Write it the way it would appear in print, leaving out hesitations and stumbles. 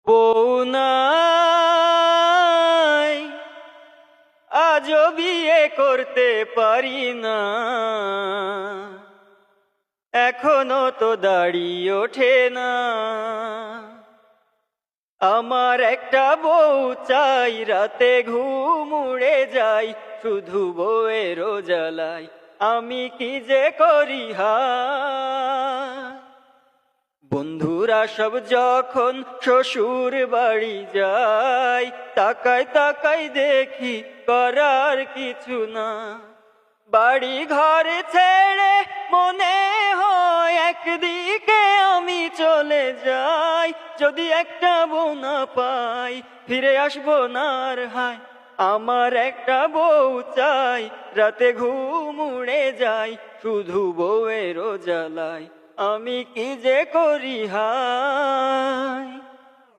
বউ নাই, আজও বিয়ে করতে পারি না, এখনো তো দাড়ি ওঠে না। আমার একটা বউ চাই, রাতে ঘুম উড়ে যাই, শুধু বউয়ের জ্বালাই আমি কি যে করি হায়। বন্ধুরা সব যখন শ্বশুর বাড়ি যায়, তাকাই তাকাই দেখি করার কিছু না। বাড়ি ঘর ছেড়ে মনে হয় একদিকে আমি চলে যাই, যদি একটা বউ না পাই ফিরে আসবো না আর হায়। আমার একটা বউ চাই, রাতে ঘুম উড়ে যায়, শুধু বউয়ের জ্বালায় আমি কি যে করি হায়।